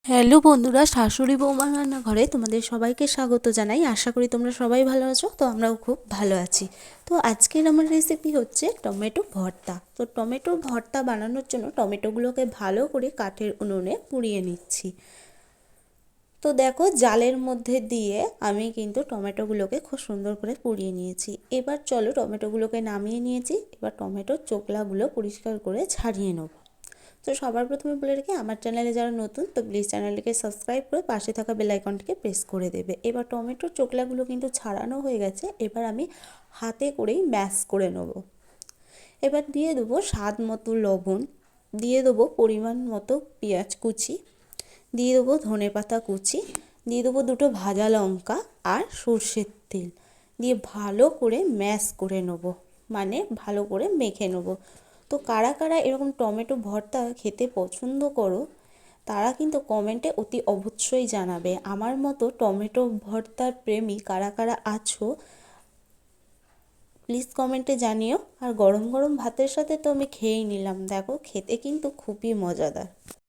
Hello বন্ধুরা, শাশুড়ি বৌমার রান্নাঘরে তোমাদের সবাইকে স্বাগত জানাই। আশা করি তোমরা সবাই ভালো আছো। তো আমরাও খুব ভালো আছি। তো আজকের আমার রেসিপি হচ্ছে টমেটো ভর্তা। তো টমেটো ভর্তা বানানোর জন্য টমেটোগুলোকে ভালো করে কাঠের উনুনে পুড়িয়ে নিচ্ছি। তো দেখো, জালের মধ্যে দিয়ে আমি কিন্তু টমেটোগুলোকে খুব সুন্দর করে পুড়িয়ে নিয়েছি। এবার চলো, টমেটোগুলোকে নামিয়ে নিয়েছি। এবার টমেটোর চোকলাগুলো পরিষ্কার করে ছাড়িয়ে নেব। তো সবার প্রথমে বলে রেখে, আমার চ্যানেলে যারা নতুন তো প্লিজ চ্যানেলটিকে সাবস্ক্রাইব করে পাশে থাকা বেল আইকনটিকে প্রেস করে দেবে। এবার টমেটোর চোকলাগুলো কিন্তু ছাড়ানো হয়ে গেছে। এবার আমি হাতে করেই ম্যাশ করে নেব। এবার দিয়ে দেবো স্বাদ মতো লবণ, দিয়ে দেবো পরিমাণ মতো পেঁয়াজ কুচি, দিয়ে দেবো ধনেপাতা কুচি, দিয়ে দেবো দুটো ভাজা লঙ্কা আর সর্ষের তেল দিয়ে ভালো করে ম্যাশ করে নেব, মানে ভালো করে মেখে নেব। তো কারা কারা এরকম টমেটো ভর্তা খেতে পছন্দ করো তারা কিন্তু কমেন্টে অতি অবশ্যই জানাবে। আমার মতো টমেটো ভর্তার প্রেমী কারা কারা আছো প্লিজ কমেন্টে জানিও। আর গরম গরম ভাতের সাথে তো আমি খেয়েই নিলাম। দেখো, খেতে কিন্তু খুবই মজাদার।